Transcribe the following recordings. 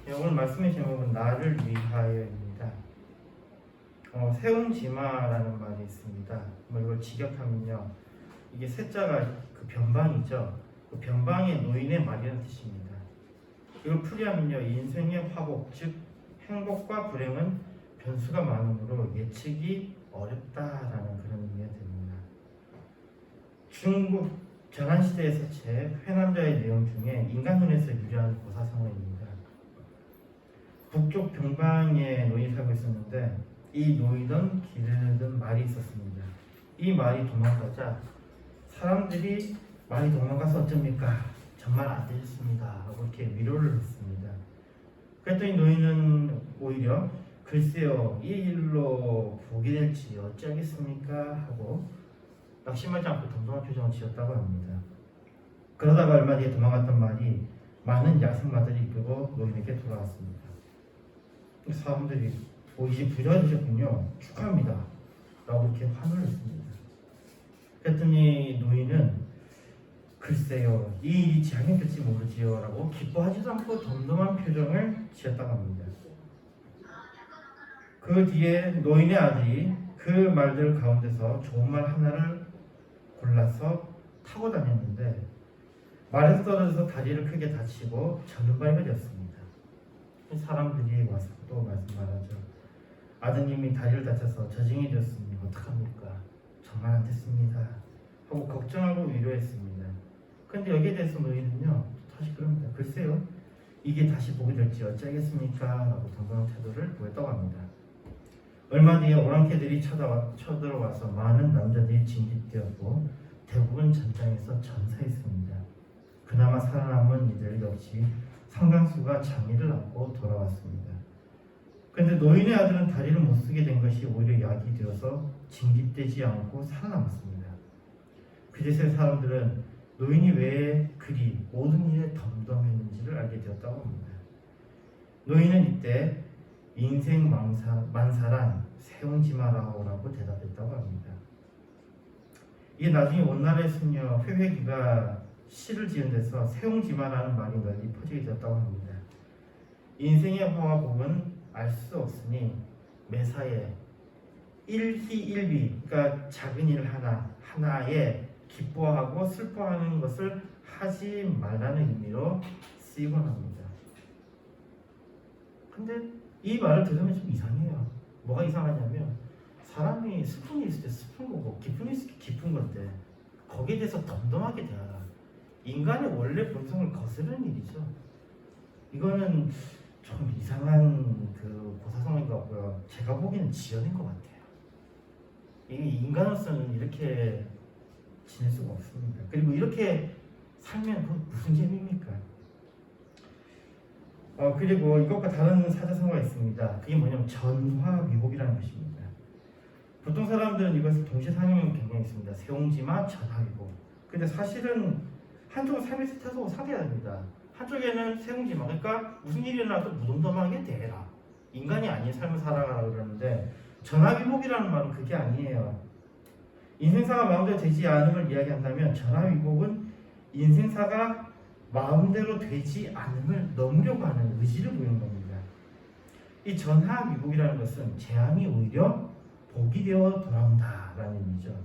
네, 오늘 말씀의 제목은 나를 위하여입니다. 세운지마라는 말이 있습니다. 이걸 직역하면요, 이게 세자가 그 변방이죠. 그 변방의 노인의 말이라는 뜻입니다. 이걸 풀이하면요, 인생의 화복, 즉 행복과 불행은 변수가 많으므로 예측이 어렵다라는 그런 의미가 됩니다. 중국 전한시대에서 제 회남자의 내용 중에 인간 눈에서 유래한 고사성어입니다. 북쪽 변방에 노인이 살고 있었는데 이 노인은 기르던 말이 있었습니다. 이 말이 도망가자 사람들이 말이 도망가서 어쩝니까? 정말 안 되셨습니다 하고 이렇게 위로를 했습니다. 그랬더니 노인은 오히려 글쎄요, 이 일로 복이 될지 어찌하겠습니까 하고 낙심하지 않고 덤덤한 표정을 지었다고 합니다. 그러다가 얼마 뒤에 도망갔던 말이 많은 야생마들이 이끌고 노인에게 돌아왔습니다. 사람들이 이제 부자가 되셨군요, 축하합니다 라고 이렇게 환호를 했습니다. 그랬더니 노인은 글쎄요, 이 일이 재앙이 될지 모르지요 라고 기뻐하지도 않고 덤덤한 표정을 지었다고 합니다. 그 뒤에 노인의 아들이 그 말들 가운데서 좋은 말 하나를 골라서 타고 다녔는데 말에서 떨어져서 다리를 크게 다치고 전눈발이가 되었습니다. 사람들이 와서 또 말하죠. 아드님이 다리를 다쳐서 저징이 되었으니 어떡합니까? 정말 안 됐습니다 하고 걱정하고 위로했습니다. 그런데 여기에 대해서 노인은요, 다시 그럽니다. 글쎄요, 이게 다시 보게 될지 어찌하겠습니까? 라고 당당한 태도를 보였다고 합니다. 얼마 뒤에 오랑캐들이 쳐들어와서 많은 남자들이 징집되었고 대부분 전장에서 전사했습니다. 그나마 살아남은 이들 역시 상당수가 장애를 안고 돌아왔습니다. 그런데 노인의 아들은 다리를 못 쓰게 된 것이 오히려 약이 되어서 징집되지 않고 살아남았습니다. 그제서야 사람들은 노인이 왜 그리 모든 일에 덤덤했는지를 알게 되었다고 합니다. 노인은 이때 인생 만사란 세운지마라오라고 대답했다고 합니다. 이게 나중에 원나라의 승려 회회기가 시를 지은 데서 세운지마라는 말이 널리 퍼지게 되었다고 합니다. 인생의 화와 복은 알 수 없으니 매사에 일희일비, 그러니까 작은 일 하나에 기뻐하고 슬퍼하는 것을 하지 말라는 의미로 쓰이곤 합니다. 근데 이 말을 들으면 좀 이상해요. 뭐가 이상하냐면 사람이 슬픈 일 있을 때 슬픈 거고 기쁜 일 있을 때 기쁜 건데 거기에 대해서 덤덤하게 대하라. 인간의 원래 본성을 거스르는 일이죠. 이거는 좀 이상한 그 고사성어인 것 같고요. 제가 보기에는 지어낸 것 같아요. 이게 인간으로서는 이렇게 지낼 수가 없습니다. 그리고 이렇게 살면 무슨 재미입니까? 그리고 이것과 다른 사자성어가 있습니다. 그게 뭐냐면 전화위복이라는 것입니다. 보통 사람들은 이것을 동시에 사용하는 경향이 있습니다. 세운지마, 전화위복. 근데 사실은 한쪽은 삶의 태도가 상대가 됩니다. 한쪽에는 세운지마, 그러니까 무슨 일이 일어나도 무덤덤하게 대해라. 인간이 아닌 삶을 살아가라 그러는데 전화위복이라는 말은 그게 아니에요. 인생사가 마음대로 되지 않음을 이야기한다면 전화위복은 인생사가 마음대로 되지 않음을 넘으려고 하는 의지를 보이는 겁니다. 이 전화위복이라는 것은 재앙이 오히려 복이 되어 돌아온다라는 의미죠.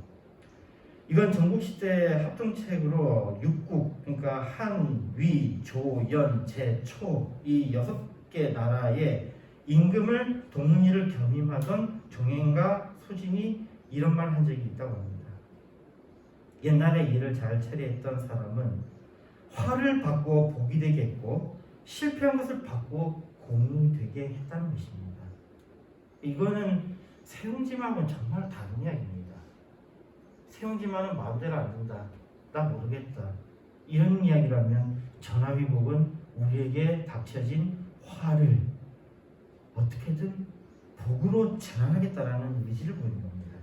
이건 전국시대 합동책으로 육국, 그러니까 한, 위, 조, 연, 제, 초 이 6개 나라의 임금을 돕는 일을 겸임하던 종행과 소진이 이런 말을 한 적이 있다고 합니다. 옛날에 일을 잘 처리했던 사람은 화를 받고 복이 되게 했고 실패한 것을 받고 공이 되게 했다는 것입니다. 이거는 세운지마하고는 정말 다른 이야기입니다. 세운지마는 마음대로 안 된다, 나 모르겠다, 이런 이야기라면 전화위복은 우리에게 닥쳐진 화를 어떻게든 복으로 전환하겠다라는 의지를 보이는 겁니다.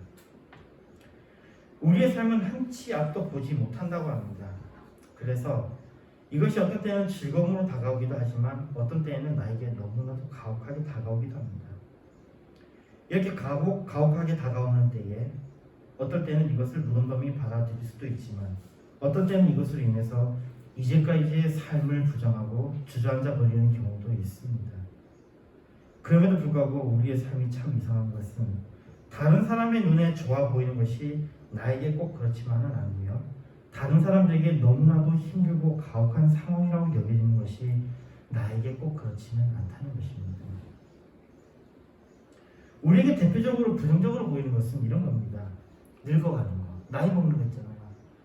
우리의 삶은 한치 앞도 보지 못한다고 합니다. 그래서 이것이 어떤 때는 즐거움으로 다가오기도 하지만 어떤 때에는 나에게 너무나도 가혹하게 다가오기도 합니다. 이렇게 가혹하게 다가오는 때에 어떨 때는 이것을 무덤덤히 받아들일 수도 있지만 어떤 때는 이것으로 인해서 이제까지의 삶을 부정하고 주저앉아 버리는 경우도 있습니다. 그럼에도 불구하고 우리의 삶이 참 이상한 것은 다른 사람의 눈에 좋아 보이는 것이 나에게 꼭 그렇지만은 않으며 다른 사람들에게 너무나도 힘들고 가혹한 상황이라고 여겨지는 것이 나에게 꼭 그렇지는 않다는 것입니다. 우리에게 대표적으로 부정적으로 보이는 것은 이런 겁니다. 늙어가는 거, 나이 먹는 거 있잖아요.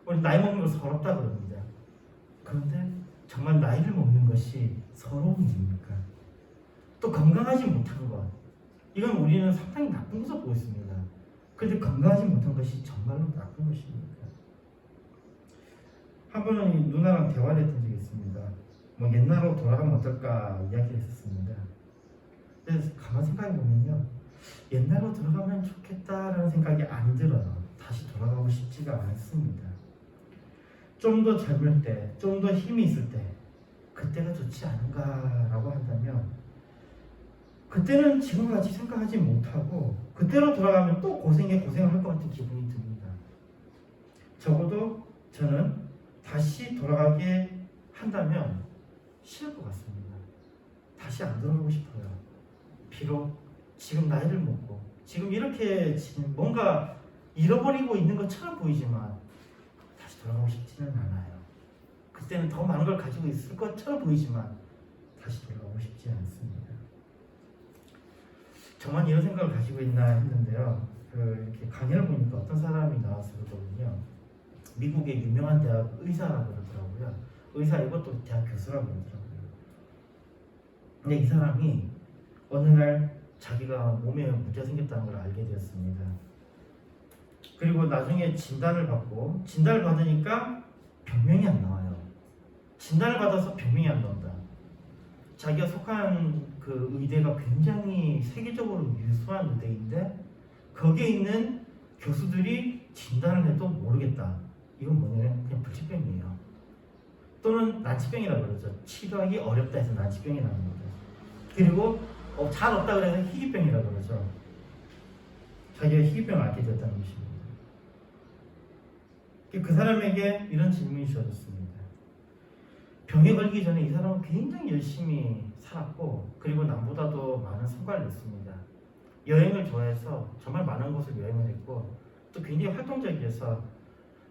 우리 나이 먹는 거 서럽다 그럽니다. 그런데 정말 나이를 먹는 것이 서러운 일입니까? 또 건강하지 못한 것, 이건 우리는 상당히 나쁜 것으로 보고 있습니다. 그런데 건강하지 못한 것이 정말로 나쁜 것입니까? 한 번은 누나랑 대화를 했던 적이 있습니다. 뭐 옛날로 돌아가면 어떨까 이야기를 했었습니다. 그래서 가만 생각해 보면요, 옛날로 돌아가면 좋겠다라는 생각이 안 들어요. 다시 돌아가고 싶지가 않습니다. 좀 더 젊을 때, 좀 더 힘이 있을 때, 그때가 좋지 않은가라고 한다면 그때는 지금과 같이 생각하지 못하고 그때로 돌아가면 또 고생을 할 것 같은 기분이 듭니다. 적어도 저는 다시 돌아가게 한다면 싫을 것 같습니다. 다시 안 돌아가고 싶어요. 비록 지금 나이를 먹고 지금 이렇게 뭔가 잃어버리고 있는 것처럼 보이지만 다시 돌아가고 싶지는 않아요. 그때는 더 많은 걸 가지고 있을 것처럼 보이지만 다시 돌아가고 싶지 않습니다. 저만 이런 생각을 가지고 있나 했는데요. 이렇게 강연을 보니까 어떤 사람이 나와서 그러거든요. 미국의 유명한 대학 의사라고 그러더라고요. 의사이고 또 대학 교수라고 그러더라고요. 근데 이 사람이 어느 날 자기가 몸에 문제가 생겼다는 걸 알게 되었습니다. 그리고 나중에 진단을 받으니까 병명이 안 나와요. 진단을 받아서 병명이 안 나온다. 자기가 속한 그 의대가 굉장히 세계적으로 유수한 의대인데 거기에 있는 교수들이 진단을 해도 모르겠다. 이건 뭐냐면 그냥 불치병이에요. 또는 난치병이라고 그러죠. 치료하기 어렵다 해서 난치병이라는 거죠. 그리고 잘 없다 그래서 희귀병이라고 그러죠. 자기가 희귀병을 앓게 됐다는 것입니다. 그 사람에게 이런 질문이 주어졌습니다. 병에 걸리기 전에 이 사람은 굉장히 열심히 살았고 그리고 남보다도 많은 성과를 냈습니다. 여행을 좋아해서 정말 많은 곳을 여행을 했고 또 굉장히 활동적이어서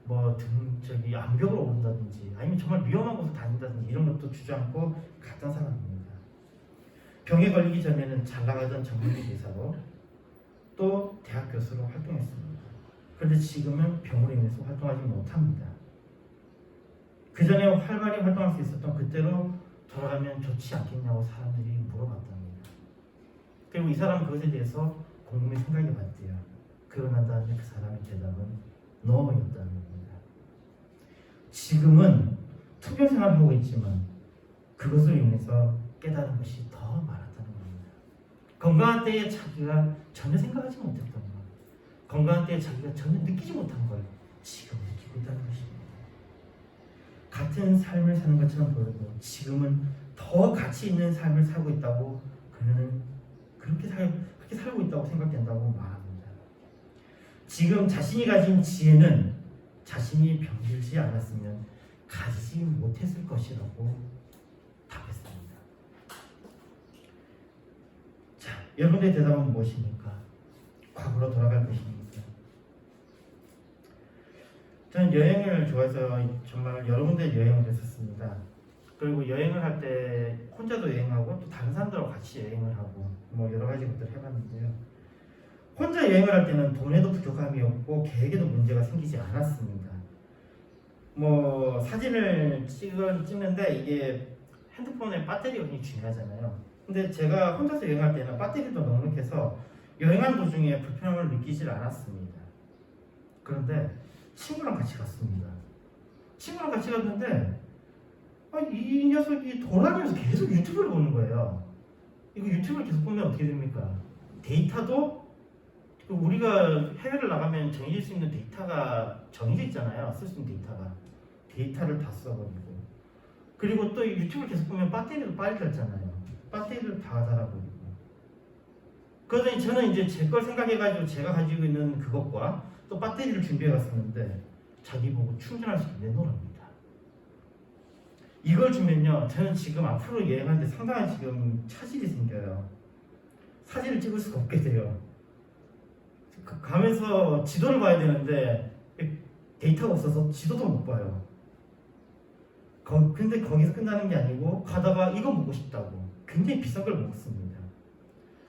암벽을 오른다든지 아니면 정말 위험한 곳을 다닌다든지 이런 것도 주저앉고 갔던 사람입니다. 병에 걸리기 전에는 잘 나가던 전문직 의사로 또 대학 교수로 활동했습니다. 그런데 지금은 병으로 인해서 활동하지 못합니다. 그 전에 활발히 활동할 수 있었던 그때로 돌아가면 좋지 않겠냐고 사람들이 물어봤답니다. 그리고 이 사람은 그것에 대해서 곰곰이 생각해 봤대요. 그러고 난 다음에 그 사람의 대답은 노였다는 겁니다. 지금은 투병 생활을 하고 있지만 그것으로 인해서 깨달은 것이 더 많았다는 겁니다. 건강한 때에 자기가 전혀 생각하지 못했던 것, 건강한 때에 자기가 전혀 느끼지 못한 걸 지금 느끼고 있다는 것입니다. 같은 삶을 사는 것처럼 보여도 지금은 더 가치 있는 삶을 살고 있다고 그는 그렇게 살고 있다고 생각된다고 말합니다. 지금 자신이 가진 지혜는 자신이 병들지 않았으면 가지지 못했을 것이라고 답했습니다. 자, 여러분의 대답은 무엇입니까? 과거로 돌아갈 것입니까? 저는 여행을 좋아해서 정말 여러 군데 여행을 했었습니다. 그리고 여행을 할 때 혼자도 여행하고 또 다른 사람들하고 같이 여행을 하고 여러 가지 것들을 해봤는데요. 혼자 여행을 할 때는 돈에도 부족함이 없고 계획에도 문제가 생기지 않았습니다. 사진을 찍는데 이게 핸드폰의 배터리가 굉장히 중요하잖아요. 근데 제가 혼자서 여행할 때는 배터리도 넉넉해서 여행하는 도중에 불편함을 느끼질 않았습니다. 그런데 친구랑 같이 갔습니다. 친구랑 같이 갔는데 이 녀석이 돌아다니면서 계속 유튜브를 보는 거예요. 이거 유튜브를 계속 보면 어떻게 됩니까? 데이터도 우리가 해외를 나가면 정해질 수 있는 데이터가 정해져 있잖아요. 쓸 수 있는 데이터를 다 써버리고 그리고 또 유튜브를 계속 보면 배터리도 빨리 닳잖아요. 배터리를 다 닳아버리고 그러더니 저는 이제 제 걸 생각해가지고 제가 가지고 있는 그것과 또 배터리를 준비해 갔었는데 자기 보고 충전할 수 있는 내놓으랍니다. 이걸 주면요, 저는 지금 앞으로 여행하는데 상당한 지금 차질이 생겨요. 사진을 찍을 수가 없게 돼요. 가면서 지도를 봐야 되는데 데이터가 없어서 지도도 못 봐요. 근데 거기서 끝나는 게 아니고 가다가 이거 먹고 싶다고 굉장히 비싼 걸 먹습니다.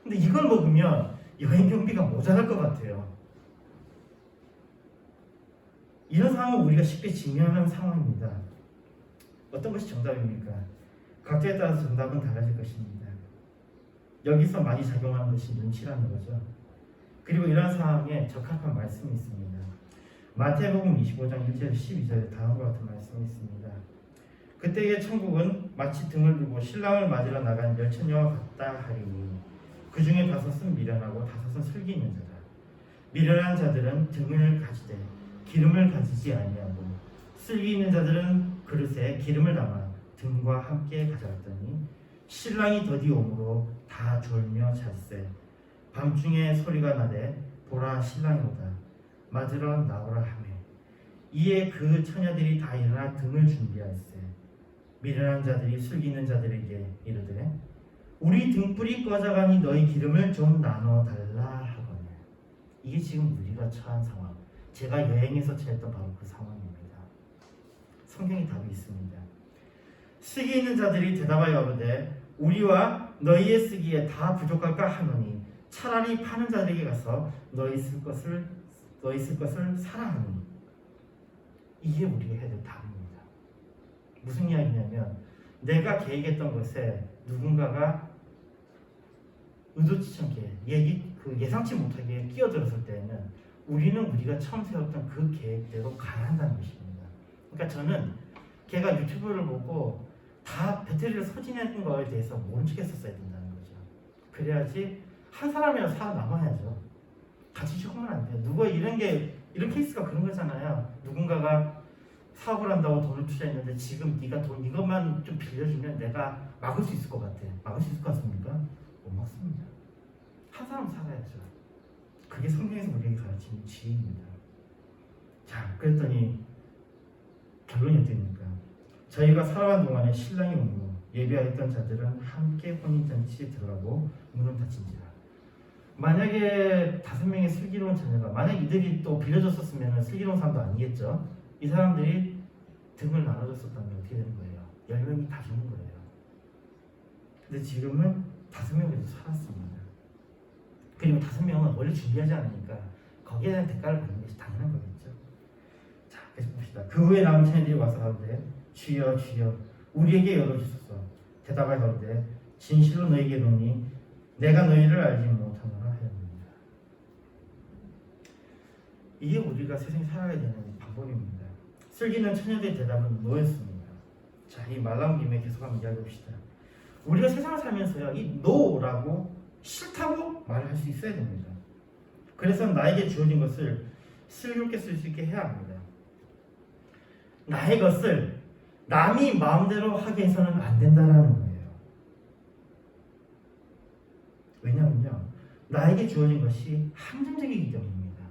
근데 이걸 먹으면 여행 경비가 모자랄 것 같아요. 이런 상황은 우리가 쉽게 직면하는 상황입니다. 어떤 것이 정답입니까? 각자에 따라서 정답은 달라질 것입니다. 여기서 많이 작용하는 것이 눈치라는 거죠. 그리고 이러한 상황에 적합한 말씀이 있습니다. 마태복음 25장 1절 12절에 다음과 같은 말씀이 있습니다. 그때의 천국은 마치 등을 두고 신랑을 맞으러 나간 열처녀와 같다 하리니 그 중에 5은 미련하고 5은 슬기 있는 자다. 미련한 자들은 등을 가지되 기름을 가지지 아니하고 슬기 있는 자들은 그릇에 기름을 담아 등과 함께 가져갔더니 신랑이 더디 오므로 다 졸며 잤세. 밤중에 소리가 나되 보라 신랑이 오다 맞으러 나오라 하매 이에 그 처녀들이 다 일어나 등을 준비할세. 미련한 자들이 슬기 있는 자들에게 이르되 우리 등불이 꺼져가니 너희 기름을 좀 나눠 달라 하거늘. 이게 지금 우리가 처한 상황, 제가 여행에서 처했던 바로 그 상황입니다. 성경에 답이 있습니다. 슬기 있는 자들이 대답하여 이르되 우리와 너희의 쓰기에 다 부족할까 하노니 차라리 파는 자들에게 가서 너희 쓸 것을 사라 하니. 이게 우리가 해야 될 답입니다. 무슨 이야기냐면 내가 계획했던 것에 누군가가 의도치 않게 예상치 못하게 끼어들었을 때에는 우리는 우리가 처음 세웠던 그 계획대로 가야 한다는 것입니다. 그러니까 저는 걔가 유튜브를 보고 다 배터리를 소진했던 거에 대해서 모른 척 했었어야 된다는 거죠. 그래야지 한 사람이라도 살아남아야죠. 같이 죽으면 안 돼요. 이런 케이스가 그런 거잖아요. 누군가가 사업을 한다고 돈을 투자했는데 지금 네가 돈 이것만 좀 빌려주면 내가 막을 수 있을 것 같아. 막을 수 있을 것 같습니까? 못 막습니다. 한 사람 살아야죠. 그게 성경에서 우리에게 가르치는 지혜입니다. 자, 그랬더니 결론이 어떻게 됩니까? 저희가 살아간 동안에 신랑이 오므로 예비하였던 자들은 함께 혼인잔치에 들어가고 문은 닫힌지라. 만약에 5명의 슬기로운 자녀가 만약 이들이 또 빌려줬었으면 슬기로운 사람도 아니겠죠. 이 사람들이 등을 나눠줬었다면 어떻게 되는 거예요? 10명이 다 죽는 거예요. 근데 지금은 5명이 살았습니다. 그리고 5명은 원래 준비하지 않으니까 거기에 대한 대가를 받는 것이 당연한 거겠죠. 자, 계속 봅시다. 그 후에 남은 처녀들이 와서 가로되 주여 주여 우리에게 열어주소서. 대답하여 가로되 진실로 너희에게 이르노니 내가 너희를 알지 못하노라 하였느니라. 이게 우리가 세상에 살아가야 되는 방법입니다. 슬기는 처녀들의 대답은 노였습니다. 자, 이 말 나온 김에 계속 한번 이야기해봅시다. 우리가 세상을 살면서요, 이 노라고 싫다고 말을 할 수 있어야 됩니다. 그래서 나에게 주어진 것을 슬기롭게 쓸 수 있게 해야 합니다. 나의 것을 남이 마음대로 하게 해서는 안 된다라는 거예요. 왜냐하면요, 나에게 주어진 것이 한정적이기 때문입니다.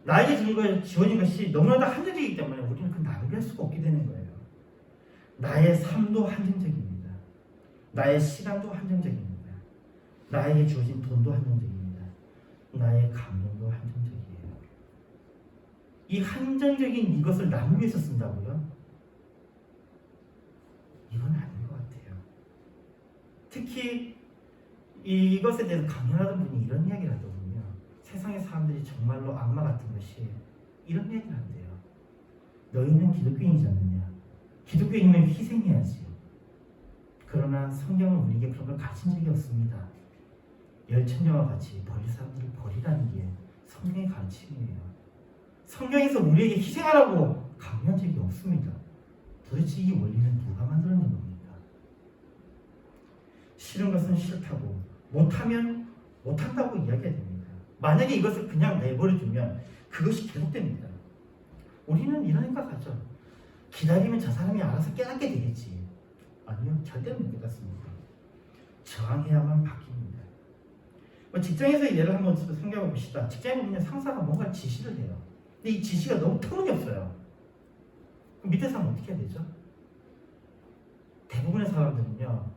나에게 주어진 것이 너무나도 한정적이기 때문에 우리는 그 낭비할 수가 없게 되는 거예요. 나의 삶도 한정적입니다. 나의 시간도 한정적입니다. 나에게 주어진 돈도 한정적입니다. 나의 감동도 한정적이에요. 이 한정적인 이것을 남을 위해서 쓴다고요? 이건 아닌 것 같아요. 특히 이것에 대해서 강연하던 분이 이런 이야기를 하더군요. 세상의 사람들이 정말로 악마 같은 것이 이런 얘기를 한대요. 너희는 기독교인이지 않느냐? 기독교인이면 희생해야지. 그러나 성경은 우리에게 그런 걸 가르친 적이 없습니다. 열처녀와 같이 버릴 사람들을 버리라는 게 성경의 가르침이에요. 성경에서 우리에게 희생하라고 강요한 적이 없습니다. 도대체 이 원리는 누가 만들어낸 겁니까? 싫은 것은 싫다고, 못하면 못한다고 이야기해야 됩니다. 만약에 이것을 그냥 내버려두면 그것이 계속됩니다. 우리는 이런 생각하죠. 기다리면 저 사람이 알아서 깨닫게 되겠지. 아니요, 절대로 못 깨닫습니다. 저항해야만 바뀝니다. 직장에서 예를 한번 생각해 봅시다. 직장에 보면 상사가 뭔가 지시를 해요. 근데 이 지시가 너무 터무니없어요. 그럼 밑에 사람은 어떻게 해야 되죠? 대부분의 사람들은요,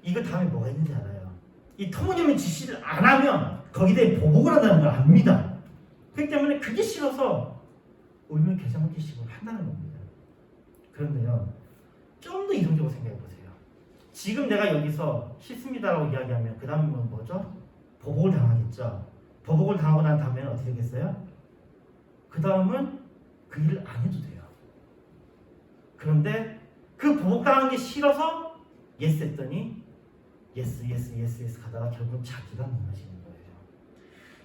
이거 다음에 뭐가 있는지 알아요. 이 터무니없는 지시를 안 하면 거기에 대해 보복을 한다는 걸 압니다. 그렇기 때문에 그게 싫어서 울면 겨자 먹기 식으로 한다는 겁니다. 그런데요, 좀 더 이성적으로 생각해 보세요. 지금 내가 여기서 싫습니다라고 이야기하면 그 다음은 뭐죠? 보복을 당하겠죠. 보복을 당하고 난 다음에는 어떻게 되겠어요? 그 다음은 그 일을 안 해도 돼요. 그런데 그 보복당하는 게 싫어서 예스 했더니 예스 가다가 결국 자기가 무너지는 거예요.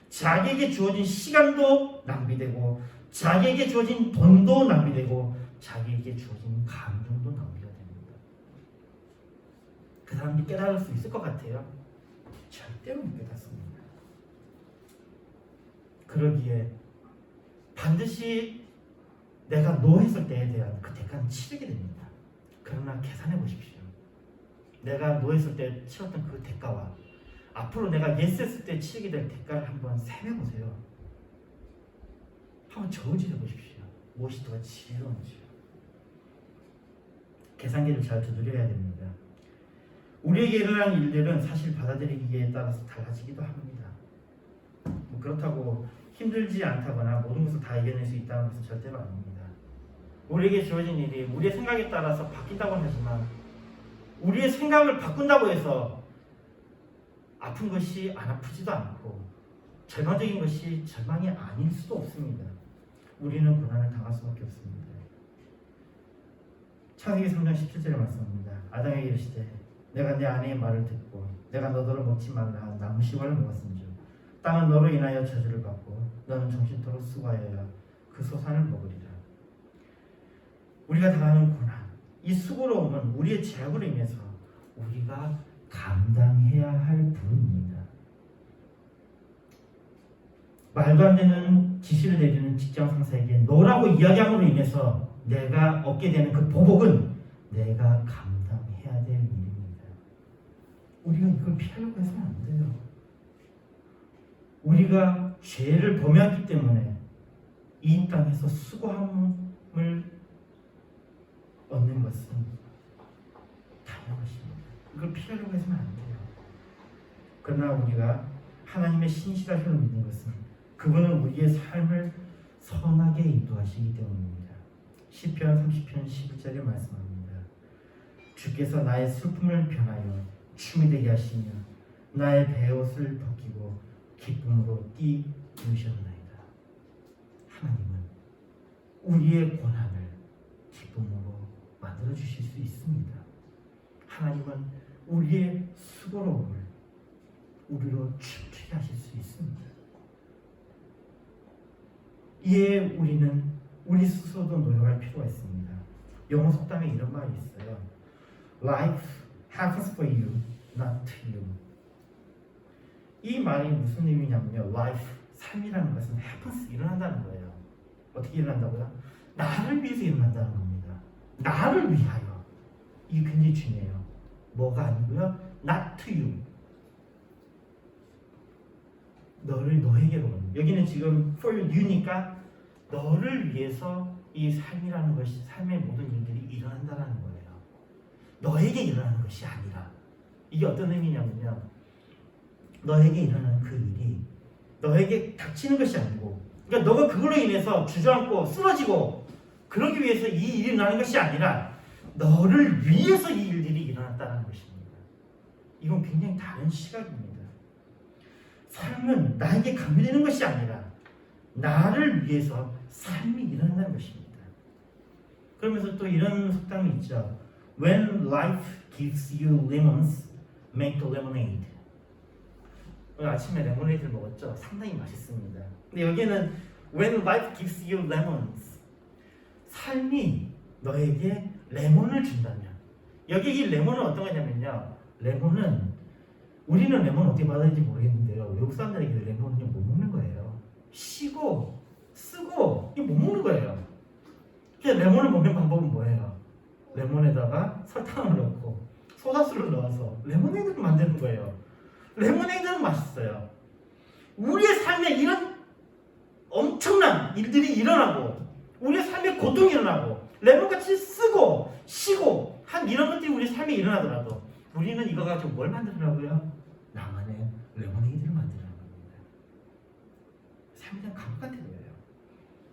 자기에게 주어진 시간도 낭비되고, 자기에게 주어진 돈도 낭비되고, 자기에게 주어진 감정도 낭비가 됩니다. 그 사람이 깨달을 수 있을 것 같아요? 절대로 못 깨닫습니다. 그러기에 반드시 내가 노했을 때에 대한 그 대가는 치르게 됩니다. 그러나 계산해 보십시오. 내가 노했을 때 치렀던 그 대가와 앞으로 내가 예스 했을 때 치르게 될 대가를 한번 세매 보세요. 한번 저울질해 보십시오. 무엇이 더 지혜로운지. 계산기를 잘 두드려야 됩니다. 우리에게 일어나는 일들은 사실 받아들이기에 따라서 달라지기도 합니다. 뭐 그렇다고 힘들지 않다거나 모든 것을 다 이겨낼 수 있다는 것은 절대로 아닙니다. 우리에게 주어진 일이 우리의 생각에 따라서 바뀐다고 하지만, 우리의 생각을 바꾼다고 해서 아픈 것이 안 아프지도 않고 절망적인 것이 절망이 아닐 수도 없습니다. 우리는 고난을 당할 수밖에 없습니다. 창세기 3장 17절의 말씀입니다. 아담에게 이르시되 내가 내 아내의 말을 듣고 내가 너더러 먹지 말라 한 나무 씨과를 먹었은즉 땅은 너로 인하여 저주를 받고 너는 정신토록 수고하여야 그 소산을 먹으리라. 우리가 당하는 고난, 이 수고로움은 우리의 죄악으로 인해서 우리가 감당해야 할 부분입니다. 말도 안 되는 지시를 내리는 직장 상사에게 너라고 이야기함으로 인해서 내가 얻게 되는 그 보복은 내가 감당해야 될 일입니다. 우리가 이걸 피하려고 해서는 안 돼요. 우리가 죄를 범했기 때문에 이 땅에서 수고함을 얻는 것은 당연한 것입니다. 이걸 피하려고 해서는 안 돼요. 그러나 우리가 하나님의 신실하심을 믿는 것은 그분은 우리의 삶을 선하게 인도하시기 때문입니다. 시편 30편 11절에 말씀합니다. 주께서 나의 슬픔을 변하여 춤이 되게 하시며 나의 베옷을 벗기고 기쁨으로 띠우셨나이다. 하나님은 우리의 고난을 기쁨으로 만들어 주실 수 있습니다. 하나님은 우리의 수고로움을 우리로 춤추게 하실 수 있습니다. 이에 우리는 우리 스스로도 노력할 필요가 있습니다. 영어 속담에 이런 말이 있어요. Life happens for you, not to you. 이 말이 무슨 의미냐면요. Life, 삶이라는 것은 happens, 일어난다는 거예요. 어떻게 일어난다고요? 나를 위해서 일어난다는 겁니다. 나를 위하여. 이게 굉장히 중요해요. 뭐가 아니고요. Not to you. 너에게로. 여기는 지금 for you니까 너를 위해서 이 삶이라는 것이, 삶의 모든 일들이 일어난다는 거예요. 너에게 일어나는 것이 아니라. 이게 어떤 의미냐면요. 너에게 일어나는 그 일이 너에게 닥치는 것이 아니고, 그러니까 너가 그걸로 인해서 주저앉고 쓰러지고 그러기 위해서 이 일이 일어나는 것이 아니라 너를 위해서 이 일들이 일어났다는 것입니다. 이건 굉장히 다른 시각입니다. 삶은 나에게 강요되는 것이 아니라 나를 위해서 삶이 일어난다는 것입니다. 그러면서 또 이런 속담이 있죠. When life gives you lemons, make lemonade. 오늘 아침에 레모네이드를 먹었죠. 상당히 맛있습니다. 근데 여기는 When life gives you lemons, 삶이 너에게 레몬을 준다면, 여기 이 레몬은 어떤 거냐면요. 레몬은, 우리는 레몬 어떻게 받아야 될지 모르겠는데요. 외국 사람들에게 레몬은 못 먹는 거예요. 시고 쓰고 이거 못 먹는 거예요. 그래서 레몬을 먹는 방법은 뭐예요? 레몬에다가 설탕을 넣고 소다수를 넣어서 레모네이드를 만드는 거예요. 레모네이드는 맛있어요. 우리의 삶에 이런 엄청난 일들이 일어나고, 우리의 삶에 고통이 일어나고, 레몬같이 쓰고 쉬고 한 이런 것들이 우리 삶에 일어나더라도 우리는 이거 가지고 뭘 만들더라고요? 나만의 레모네이드를 만들라는 겁니다. 삶이 그냥 감옥 같은 거예요.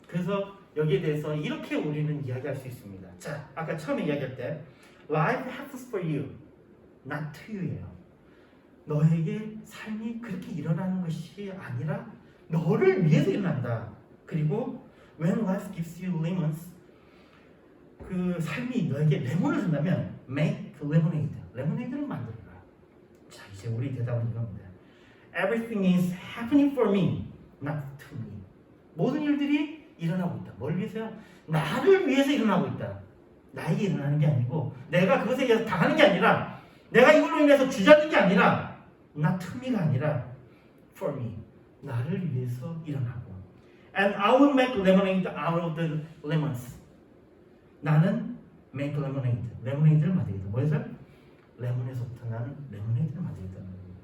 그래서 여기에 대해서 이렇게 우리는 이야기할 수 있습니다. 자, 아까 처음에 이야기할 때 Life happens for you, not to you예요. 너에게 삶이 그렇게 일어나는 것이 아니라 너를 위해서 일어난다. 그리고 When life gives you lemons, 그 삶이 너에게 레몬을 준다면 make lemonade, 레모네이드를 만들어라. 자, 이제 우리 대답은 이겁니다. Everything is happening for me, not to me. 모든 일들이 일어나고 있다. 뭘 위해서요? 나를 위해서 일어나고 있다. 나에게 일어나는 게 아니고 내가 그것에 의해서 당하는 게 아니라 내가 이걸로 인해서 주저하는 게 아니라 not to me가 아니라 for me. 나를 위해서 일어나고 And I will make lemonade out of the lemons. 나는 make lemonade, 레모네이드를 만들겠다. 뭐에서? 레몬에서부터 나는 레모네이드를 만들겠다는 겁니다.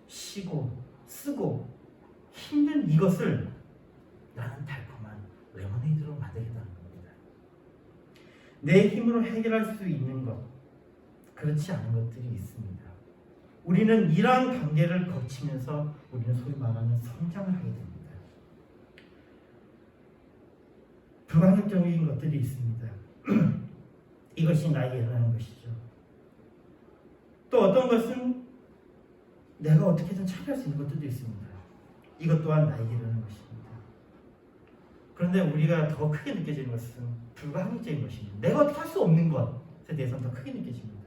쉬고 쓰고 힘든 이것을 나는 달콤한 레모네이드로 만들겠다는 겁니다. 내 힘으로 해결할 수 있는 것, 그렇지 않은 것들이 있습니다. 우리는 이러한 단계를 거치면서 우리는 소위 말하는 성장을 하게 됩니다. 불가역적인 것들이 있습니다. 이것이 나에게 일어나는 것이죠. 또 어떤 것은 내가 어떻게든 처리할 수 있는 것들도 있습니다. 이것 또한 나에게 일어나는 것입니다. 그런데 우리가 더 크게 느껴지는 것은 불가항력적인 것입니다. 내가 어떻게 할 수 없는 것에 대해서는 더 크게 느껴집니다.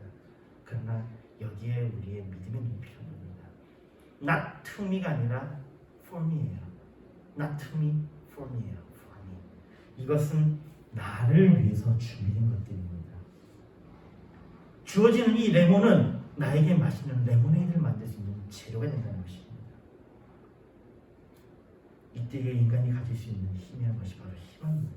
그러나 여기에 우리의 믿음의 눈이 필요한 겁니다. Not to me가 아니라 for me예요. Not to me, for me예요. For me. 이것은 나를 위해서 준비된 것들입니다. 주어지는 이 레몬은 나에게 맛있는 레모네이드를 만들 수 있는 재료가 된다는 것입니다. 이때에 인간이 가질 수 있는 희미한 것이 바로 희망입니다.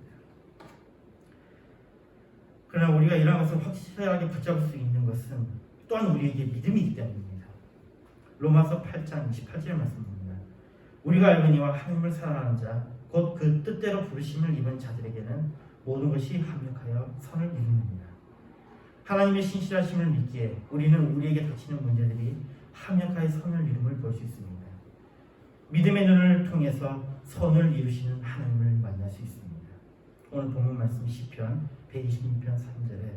그러나 우리가 이러한 것을 확실하게 붙잡을 수 있는 것은 또한 우리에게 믿음이 있기 때문입니다. 로마서 8장 28절의 말씀입니다. 우리가 알거니와 하나님을 사랑하는 자, 곧 그 뜻대로 부르심을 입은 자들에게는 모든 것이 합력하여 선을 이룹니다. 하나님의 신실하심을 믿기에 우리는 우리에게 닥치는 문제들이 합력하여 선을 이룸을 볼 수 있습니다. 믿음의 눈을 통해서 선을 이루시는 하나님을 만날 수 있습니다. 오늘 본문 말씀 시편 126편 3절에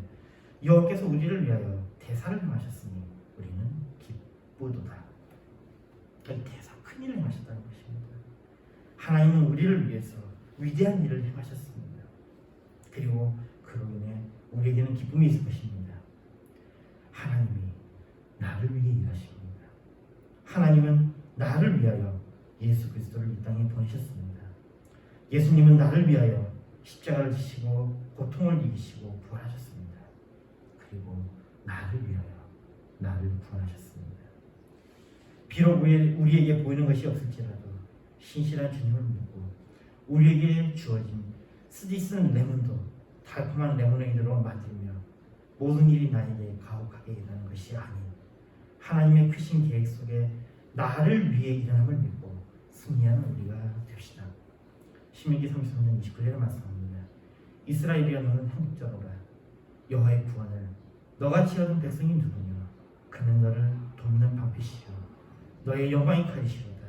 여호와께서 우리를 위하여 대사를 행하셨으니 우리는 기쁘도다. 이 대사 큰 일을 행하셨다는 것입니다. 하나님은 우리를 위해서 위대한 일을 행하셨습니다. 그리고 그로 인해 우리에게는 기쁨이 있을 것입니다. 하나님이 나를 위해 일하십니다. 하나님은 나를 위하여 예수 그리스도를 이 땅에 보내셨습니다. 예수님은 나를 위하여 십자가를 지시고 고통을 이기시고 부활하셨습니다. 그리고 나를 위하여 나를 구원하셨습니다. 비록 우리에게 보이는 것이 없을지라도 신실한 주님을 믿고 우리에게 주어진 쓰디쓴 레몬도 달콤한 레모네이드로 만들며 모든 일이 나에게 가혹하게 일어나는 것이 아닌 하나님의 크신 계획 속에 나를 위해 일어남을 믿고 승리하는 우리가 됩시다. 신명기 33년 29절에 말씀합니다. 이스라엘이여 너는 행복자로라. 여호와의 구원을 너같이 얻은 백성이 누구냐? 그는 너를 돕는 방패시요 너의 영광이 칼이시로다.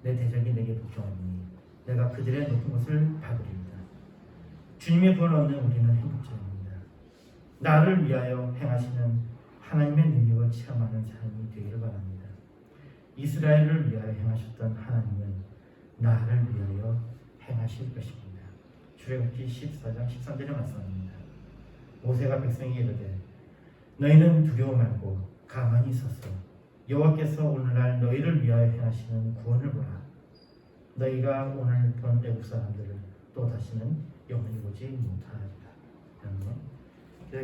내 대적이 내게 복종하니 내가 그들의 높은 곳을 밟으리이다. 주님의 구원을 얻는 우리는 행복자입니다. 나를 위하여 행하시는 하나님의 능력을 체험하는 삶이 되기를 바랍니다. 이스라엘을 위하여 행하셨던 하나님은 나를 위하여 행하실 것입니다. 출애굽기 14장 13절에 말씀합니다. 모세가 백성에게 이르되 너희는 두려워 말고 가만히 서서 여호와께서 오늘날 너희를 위하여 행하시는 구원을 보라. 너희가 오늘 본 애국 사람들을 또 다시는 영원히 보지 못하리라. 아멘.